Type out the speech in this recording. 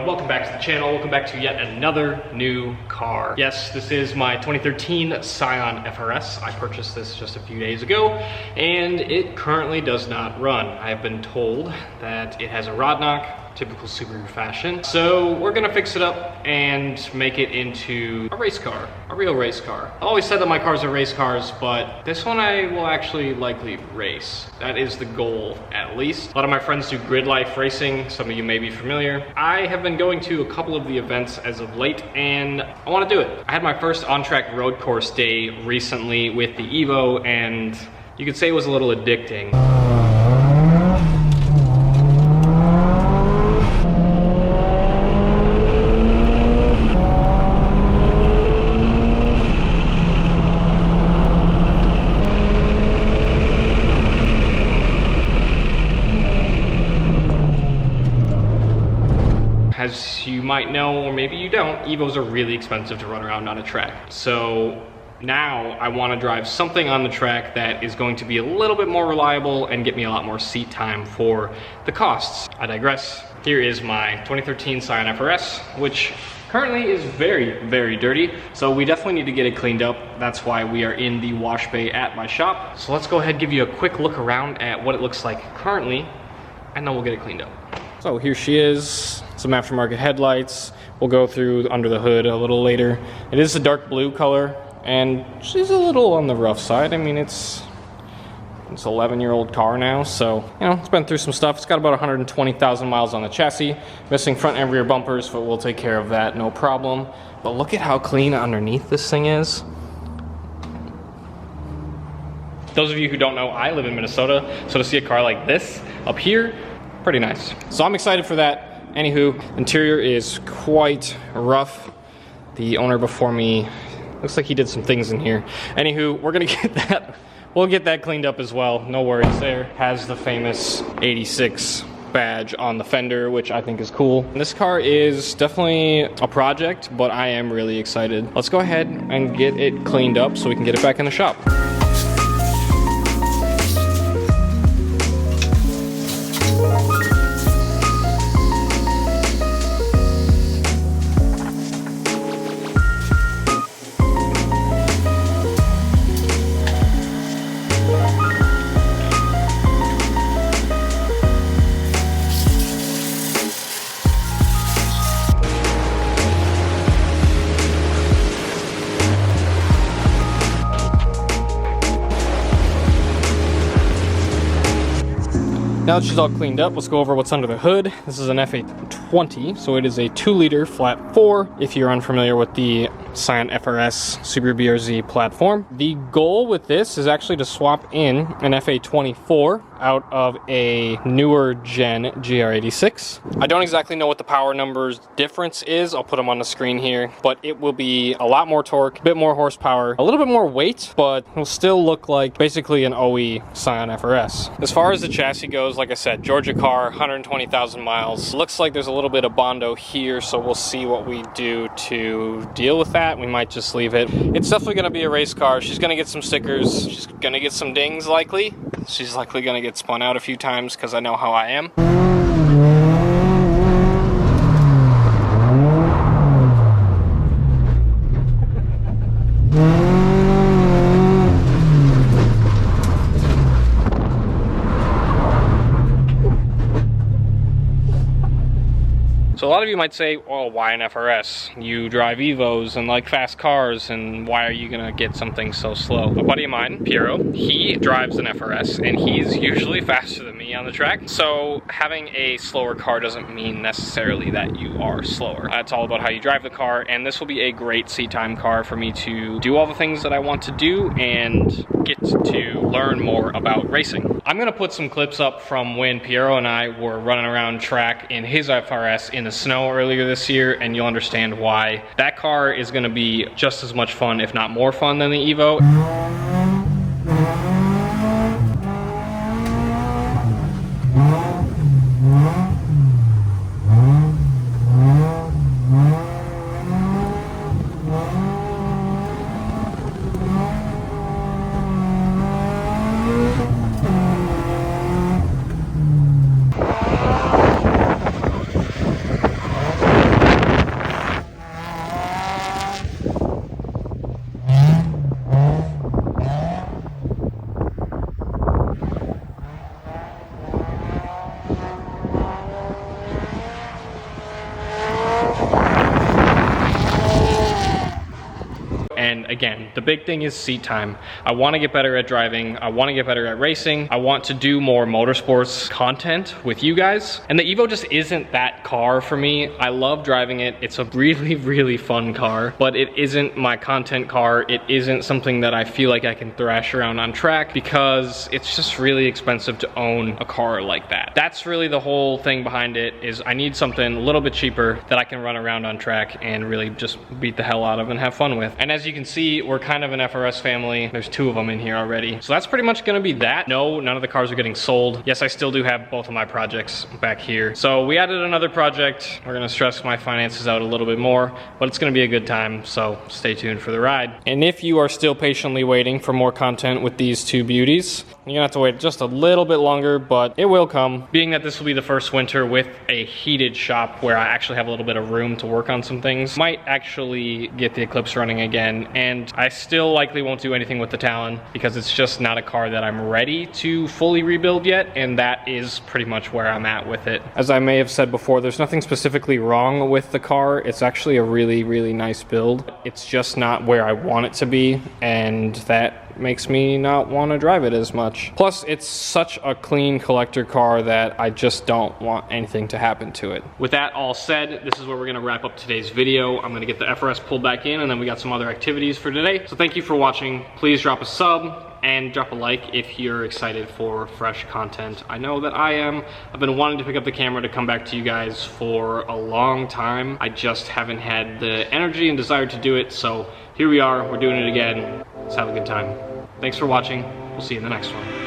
welcome back to the channel. Welcome back to yet another new car. Yes, this is my 2013 Scion FRS. I purchased this just a few days ago, and it currently does not run. I have been told that it has a rod knock, typical Subaru fashion. So we're gonna fix it up and make it into a race car, a real race car. I always said that my cars are race cars, but this one I will actually likely race. That is the goal, at least. A lot of my friends do Gridlife racing. Some of you may be familiar. I have been going to a couple of the events as of late, and I wanna do it. I had my first on-track road course day recently with the Evo, and you could say it was a little addicting. As you might know, or maybe you don't, Evos are really expensive to run around on a track. So now I want to drive something on the track that is going to be a little bit more reliable and get me a lot more seat time for the costs. I digress. Here is my 2013 Scion FRS, which currently is very, very dirty. So we definitely need to get it cleaned up. That's why we are in the wash bay at my shop. So let's go ahead and give you a quick look around at what it looks like currently, and then we'll get it cleaned up. So here she is, some aftermarket headlights. We'll go through under the hood a little later. It is a dark blue color, and she's a little on the rough side. I mean, it's an 11-year-old car now, so, you know, it's been through some stuff. It's got about 120,000 miles on the chassis, missing front and rear bumpers, but we'll take care of that, no problem. But look at how clean underneath this thing is. Those of you who don't know, I live in Minnesota, so to see a car like this up here, pretty nice. So I'm excited for that. Anywho, interior is quite rough. The owner before me, looks like he did some things in here. Anywho, we're gonna get that, we'll get that cleaned up as well. No worries there. Has the famous 86 badge on the fender, which I think is cool. And this car is definitely a project, but I am really excited. Let's go ahead and get it cleaned up so we can get it back in the shop. Now that she's all cleaned up, let's go over what's under the hood. This is an FA20, so it is a 2-liter flat 4, if you're unfamiliar with the Scion FRS Subaru BRZ platform. The goal with this is actually to swap in an FA24 out of a newer gen GR86. I don't exactly know what the power numbers difference is. I'll put them on the screen here, but it will be a lot more torque, a bit more horsepower, a little bit more weight, but it'll still look like basically an OE Scion FRS. As far as the chassis goes, like I said, Georgia car, 120,000 miles. Looks like there's a little bit of Bondo here, so we'll see what we do to deal with that. We might just leave it. It's definitely gonna be a race car. She's gonna get some stickers. She's gonna get some dings likely. She's likely gonna get spun out a few times because I know how I am. So a lot of you might say, well, why an FRS? You drive Evos and like fast cars, and why are you gonna get something so slow? A buddy of mine, Piero, he drives an FRS, and he's usually faster than me on the track. So having a slower car doesn't mean necessarily that you are slower. It's all about how you drive the car, and this will be a great seat time car for me to do all the things that I want to do and get to learn more about racing. I'm gonna put some clips up from when Piero and I were running around track in his FRS in the snow earlier this year, and you'll understand why. That car is gonna be just as much fun, if not more fun, than the Evo. And again, the big thing is seat time. I want to get better at driving. I want to get better at racing. I want to do more motorsports content with you guys. And the Evo just isn't that car for me. I love driving it. It's a really, really fun car, but it isn't my content car. It isn't something that I feel like I can thrash around on track because it's just really expensive to own a car like that. That's really the whole thing behind it, is I need something a little bit cheaper that I can run around on track and really just beat the hell out of and have fun with. And as you can see, we're kind of an FRS family. There's 2 of them in here already. So that's pretty much gonna be that. No, none of the cars are getting sold. Yes, I still do have both of my projects back here. So we added another project. We're gonna stress my finances out a little bit more, but it's gonna be a good time, so stay tuned for the ride. And if you are still patiently waiting for more content with these 2 beauties, you're gonna have to wait just a little bit longer, but it will come. Being that this will be the first winter with a heated shop where I actually have a little bit of room to work on some things, might actually get the Eclipse running again. And I still likely won't do anything with the Talon because it's just not a car that I'm ready to fully rebuild yet, and that is pretty much where I'm at with it. As I may have said before, there's nothing specifically wrong with the car. It's actually a really, really nice build. It's just not where I want it to be, and that makes me not want to drive it as much. Plus, it's such a clean collector car that I just don't want anything to happen to it. With that all said, this is where we're gonna wrap up today's video. I'm gonna get the FRS pulled back in, and then we got some other activities for today. So thank you for watching. Please drop a sub and drop a like if you're excited for fresh content. I know that I am. I've been wanting to pick up the camera to come back to you guys for a long time. I just haven't had the energy and desire to do it, so here we are, we're doing it again. Let's have a good time. Thanks for watching. We'll see you in the next one.